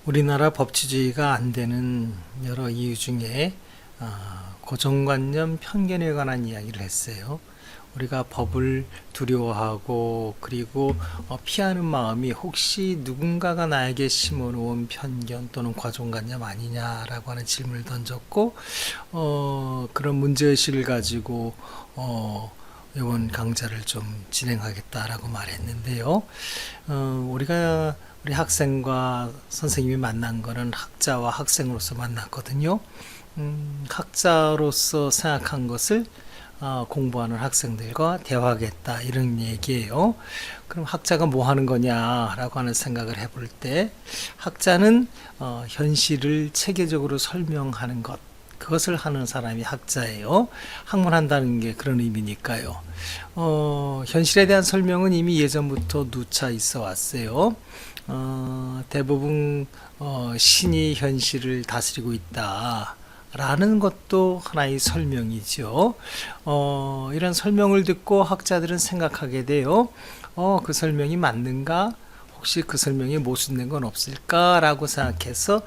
우리나라 법치주의가 안 되는 여러 이유 중에 고정관념, 편견에 관한 이야기를 했어요. 우리가 법을 두려워하고 그리고 피하는 마음이 혹시 누군가가 나에게 심어놓은 편견 또는 고정관념 아니냐라고 하는 질문을 던졌고 그런 문제의식을 가지고 이번 강좌를 좀 진행하겠다라고 말했는데요. 우리 학생과 선생님이 만난 거는 학자와 학생으로서 만났거든요. 학자로서 생각한 것을 공부하는 학생들과 대화하겠다 이런 얘기예요. 그럼 학자가 뭐 하는 거냐라고 하는 생각을 해볼 때 학자는 현실을 체계적으로 설명하는 것, 그것을 하는 사람이 학자예요. 학문한다는 게 그런 의미니까요. 현실에 대한 설명은 이미 예전부터 누차 있어 왔어요. 대부분 신이 현실을 다스리고 있다 라는 것도 하나의 설명이죠. 이런 설명을 듣고 학자들은 생각하게 돼요. 그 설명이 맞는가? 혹시 그 설명에 모순된 건 없을까라고 생각해서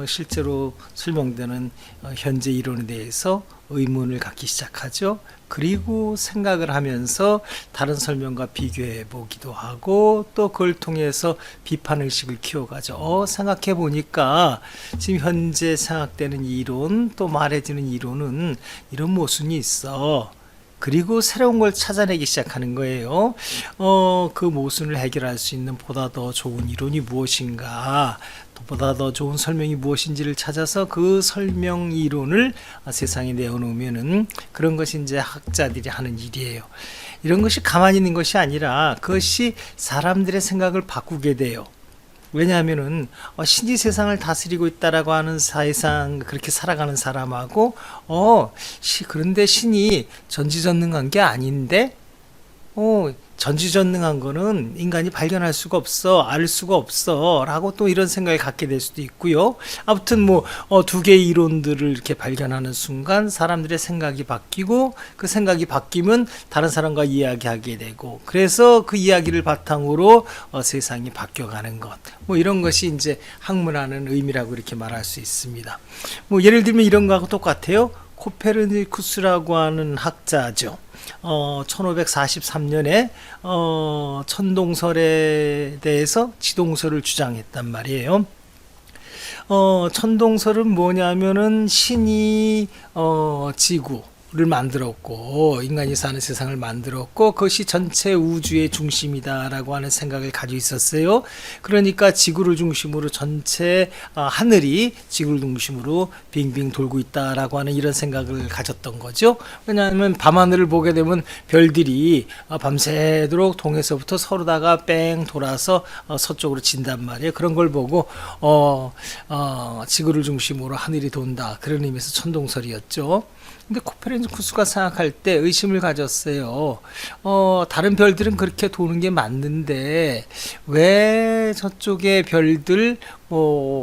실제로 설명되는 현재 이론에 대해서 의문을 갖기 시작하죠. 그리고 생각을 하면서 다른 설명과 비교해 보기도 하고 또 그걸 통해서 비판의식을 키워가죠. 생각해 보니까 지금 현재 생각되는 이론 또 말해지는 이론은 이런 모순이 있어. 그리고 새로운 걸 찾아내기 시작하는 거예요. 그 모순을 해결할 수 있는 보다 더 좋은 이론이 무엇인가, 보다 더 좋은 설명이 무엇인지를 찾아서 그 설명 이론을 세상에 내어놓으면은 그런 것이 이제 학자들이 하는 일이에요. 이런 것이 가만히 있는 것이 아니라 그것이 사람들의 생각을 바꾸게 돼요. 왜냐하면은 신이 세상을 다스리고 있다라고 하는 사회상 그렇게 살아가는 사람하고 그런데 신이 전지전능한 게 아닌데 전지전능한 거는 인간이 발견할 수가 없어, 알 수가 없어 라고 또 이런 생각을 갖게 될 수도 있고요. 아무튼 두 개의 이론들을 이렇게 발견하는 순간 사람들의 생각이 바뀌고 그 생각이 바뀌면 다른 사람과 이야기하게 되고 그래서 그 이야기를 바탕으로 세상이 바뀌어가는 것, 이런 것이 이제 학문하는 의미라고 이렇게 말할 수 있습니다. 예를 들면 이런 거하고 똑같아요. 코페르니쿠스라고 하는 학자죠. 1543년에 천동설에 대해서 지동설을 주장했단 말이에요. 천동설은 뭐냐면은 신이 지구를 만들었고 인간이 사는 세상을 만들었고 그것이 전체 우주의 중심이다라고 하는 생각을 가지고 있었어요. 그러니까 지구를 중심으로 전체 하늘이 지구를 중심으로 빙빙 돌고 있다라고 하는 이런 생각을 가졌던 거죠. 왜냐하면 밤하늘을 보게 되면 별들이 밤새도록 동에서부터 서로다가 뺑 돌아서 서쪽으로 진단 말이에요. 그런 걸 보고 지구를 중심으로 하늘이 돈다, 그런 의미에서 천동설이었죠. 근데 코페르니쿠스가 생각할 때 의심을 가졌어요. 다른 별들은 그렇게 도는 게 맞는데 왜 저쪽의 별들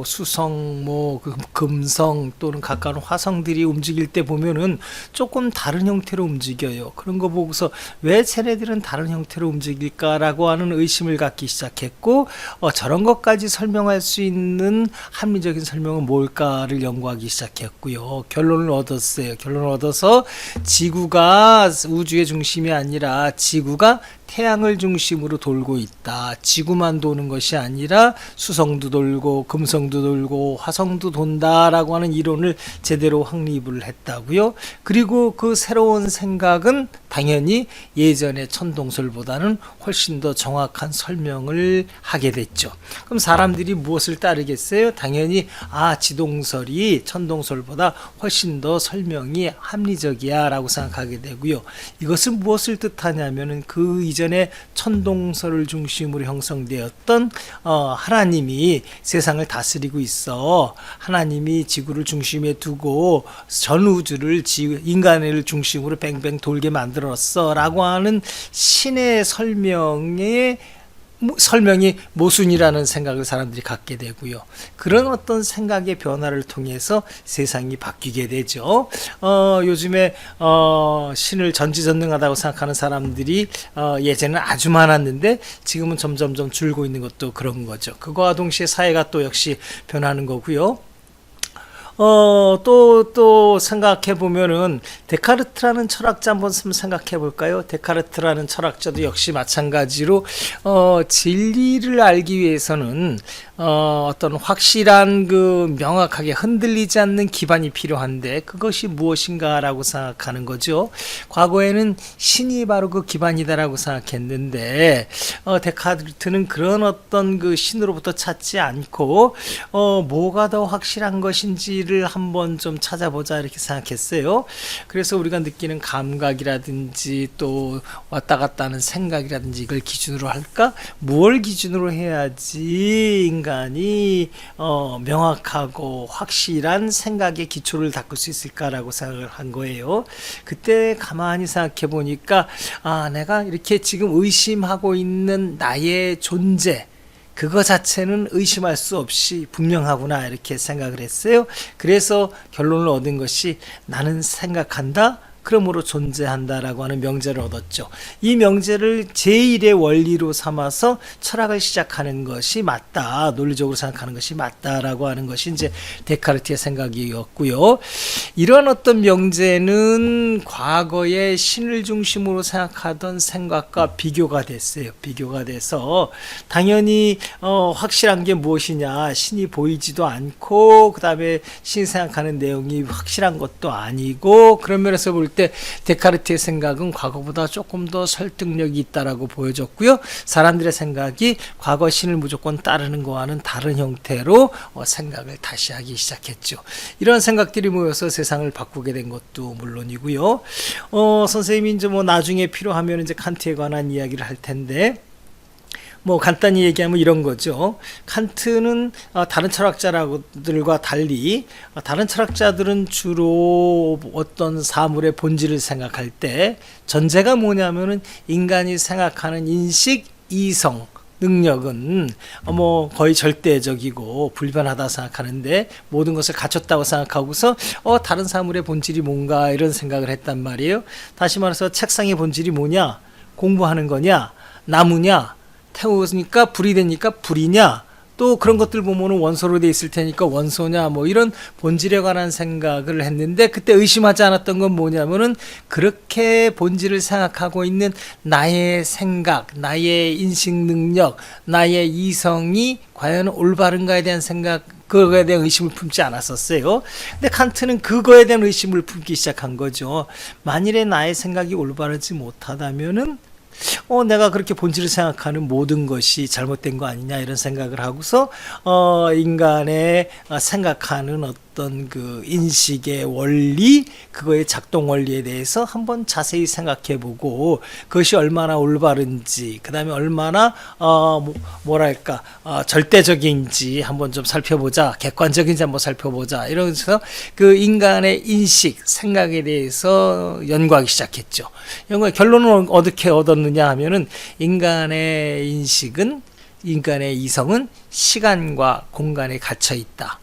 수성, 금성 또는 가까운 화성들이 움직일 때 보면은 조금 다른 형태로 움직여요. 그런 거 보고서 왜 쟤네들은 다른 형태로 움직일까라고 하는 의심을 갖기 시작했고 저런 것까지 설명할 수 있는 합리적인 설명은 뭘까를 연구하기 시작했고요. 결론을 얻었어요. 결론을 얻어서 지구가 우주의 중심이 아니라 지구가 태양을 중심으로 돌고 있다. 지구만 도는 것이 아니라 수성도 돌고 금성도 돌고 화성도 돈다라고 하는 이론을 제대로 확립을 했다고요. 그리고 그 새로운 생각은 당연히 예전의 천동설보다는 훨씬 더 정확한 설명을 하게 됐죠. 그럼 사람들이 무엇을 따르겠어요? 당연히 지동설이 천동설보다 훨씬 더 설명이 합리적이야 라고 생각하게 되고요. 이것은 무엇을 뜻하냐면은 그 이전에 천동설을 중심으로 형성되었던 하나님이 세상을 다스리고 있어, 하나님이 지구를 중심에 두고 전 우주를 인간을 중심으로 뱅뱅 돌게 만들었어 라고 하는 신의 설명에 설명이 모순이라는 생각을 사람들이 갖게 되고요. 그런 어떤 생각의 변화를 통해서 세상이 바뀌게 되죠. 요즘에 신을 전지전능하다고 생각하는 사람들이 예전에는 아주 많았는데 지금은 점점점 줄고 있는 것도 그런 거죠. 그거와 동시에 사회가 또 역시 변하는 거고요. 또 생각해 보면은 데카르트라는 철학자 한번 생각해 볼까요? 데카르트라는 철학자도 역시 마찬가지로 진리를 알기 위해서는 어떤 확실한 그 명확하게 흔들리지 않는 기반이 필요한데 그것이 무엇인가라고 생각하는 거죠. 과거에는 신이 바로 그 기반이다라고 생각했는데 데카르트는 그런 어떤 그 신으로부터 찾지 않고 뭐가 더 확실한 것인지를 한번 좀 찾아보자 이렇게 생각했어요. 그래서 우리가 느끼는 감각이라든지 또 왔다 갔다 하는 생각이라든지 이걸 기준으로 할까? 뭘 기준으로 해야지 인간이 명확하고 확실한 생각의 기초를 닦을 수 있을까라고 생각을 한 거예요. 그때 가만히 생각해 보니까 내가 이렇게 지금 의심하고 있는 나의 존재 그거 자체는 의심할 수 없이 분명하구나 이렇게 생각을 했어요. 그래서 결론을 얻은 것이 나는 생각한다. 그러므로 존재한다라고 하는 명제를 얻었죠. 이 명제를 제1의 원리로 삼아서 철학을 시작하는 것이 맞다. 논리적으로 생각하는 것이 맞다라고 하는 것이 이제 데카르트의 생각이었고요. 이런 어떤 명제는 과거에 신을 중심으로 생각하던 생각과 비교가 됐어요. 비교가 돼서 당연히 확실한 게 무엇이냐. 신이 보이지도 않고 그 다음에 신이 생각하는 내용이 확실한 것도 아니고 그런 면에서 볼 때 데카르트의 생각은 과거보다 조금 더 설득력이 있다라고 보여졌고요. 사람들의 생각이 과거 신을 무조건 따르는 거와는 다른 형태로 생각을 다시 하기 시작했죠. 이런 생각들이 모여서 세상을 바꾸게 된 것도 물론이고요. 선생님이 이제 나중에 필요하면 이제 칸트에 관한 이야기를 할 텐데 간단히 얘기하면 이런 거죠. 칸트는 다른 철학자들과 달리 다른 철학자들은 주로 어떤 사물의 본질을 생각할 때 전제가 뭐냐면은 인간이 생각하는 인식, 이성, 능력은 거의 절대적이고 불변하다 생각하는데 모든 것을 갖췄다고 생각하고서 다른 사물의 본질이 뭔가 이런 생각을 했단 말이에요. 다시 말해서 책상의 본질이 뭐냐? 공부하는 거냐? 나무냐? 태우니까 불이 되니까 불이냐 또 그런 것들 보면은 원소로 돼 있을 테니까 원소냐 이런 본질에 관한 생각을 했는데 그때 의심하지 않았던 건 뭐냐면은 그렇게 본질을 생각하고 있는 나의 생각, 나의 인식 능력, 나의 이성이 과연 올바른가에 대한 생각 그거에 대한 의심을 품지 않았었어요. 근데 칸트는 그거에 대한 의심을 품기 시작한 거죠. 만일에 나의 생각이 올바르지 못하다면은 내가 그렇게 본질을 생각하는 모든 것이 잘못된 거 아니냐 이런 생각을 하고서 인간의 생각하는 어떤 그 인식의 원리 그거의 작동 원리에 대해서 한번 자세히 생각해보고 그것이 얼마나 올바른지 그 다음에 얼마나 절대적인지 한번 좀 살펴보자 객관적인지 한번 살펴보자 이러면서 그 인간의 인식 생각에 대해서 연구하기 시작했죠. 연구의 결론은 어떻게 얻었느냐 하면은 인간의 인식은 인간의 이성은 시간과 공간에 갇혀 있다.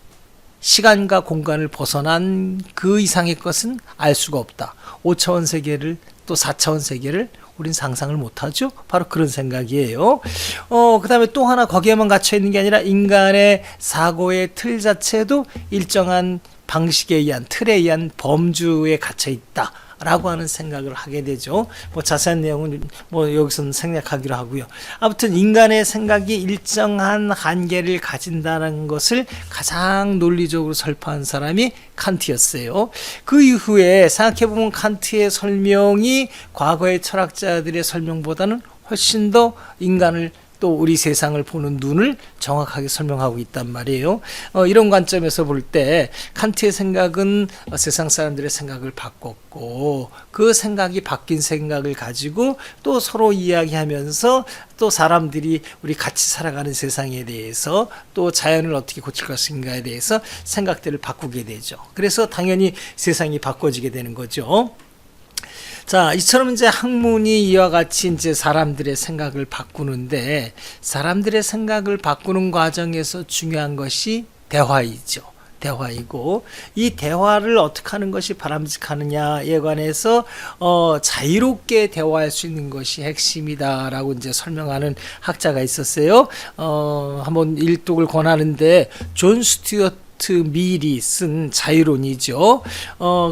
시간과 공간을 벗어난 그 이상의 것은 알 수가 없다. 5차원 세계를 또 4차원 세계를 우린 상상을 못하죠. 바로 그런 생각이에요. 그 다음에 또 하나 거기에만 갇혀 있는 게 아니라 인간의 사고의 틀 자체도 일정한 방식에 의한 틀에 의한 범주에 갇혀 있다. 라고 하는 생각을 하게 되죠. 자세한 내용은 여기서는 생략하기로 하고요. 아무튼 인간의 생각이 일정한 한계를 가진다는 것을 가장 논리적으로 설파한 사람이 칸트였어요. 그 이후에 생각해보면 칸트의 설명이 과거의 철학자들의 설명보다는 훨씬 더 인간을 또 우리 세상을 보는 눈을 정확하게 설명하고 있단 말이에요. 이런 관점에서 볼 때 칸트의 생각은 세상 사람들의 생각을 바꿨고 그 생각이 바뀐 생각을 가지고 또 서로 이야기하면서 또 사람들이 우리 같이 살아가는 세상에 대해서 또 자연을 어떻게 고칠 것인가에 대해서 생각들을 바꾸게 되죠. 그래서 당연히 세상이 바꿔지게 되는 거죠. 자, 이처럼 이제 학문이 이와 같이 이제 사람들의 생각을 바꾸는데, 사람들의 생각을 바꾸는 과정에서 중요한 것이 대화이죠. 대화이고, 이 대화를 어떻게 하는 것이 바람직하느냐에 관해서 자유롭게 대화할 수 있는 것이 핵심이다라고 이제 설명하는 학자가 있었어요. 한번 일독을 권하는데 존 스튜어트 밀이 쓴 자유론이죠.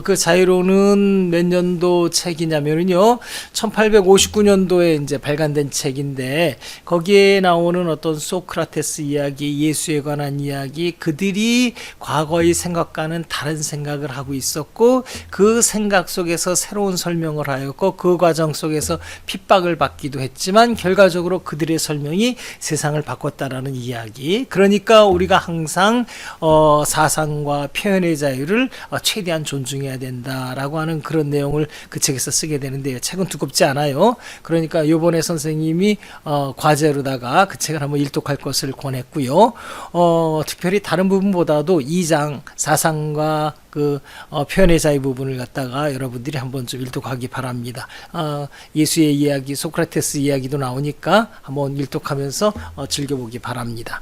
그 자유론은 몇 년도 책이냐면요, 1859년도에 이제 발간된 책인데, 거기에 나오는 어떤 소크라테스 이야기, 예수에 관한 이야기, 그들이 과거의 생각과는 다른 생각을 하고 있었고, 그 생각 속에서 새로운 설명을 하였고, 그 과정 속에서 핍박을 받기도 했지만, 결과적으로 그들의 설명이 세상을 바꿨다라는 이야기. 그러니까 우리가 항상 사상과 표현의 자유를 최대한 존중해야 된다라고 하는 그런 내용을 그 책에서 쓰게 되는데요. 책은 두껍지 않아요. 그러니까 요번에 선생님이 과제로다가 그 책을 한번 일독할 것을 권했고요. 특별히 다른 부분보다도 2장 사상과 그 표현의 자유 부분을 갖다가 여러분들이 한번 좀 일독하기 바랍니다. 예수의 이야기, 소크라테스 이야기도 나오니까 한번 일독하면서 즐겨보기 바랍니다.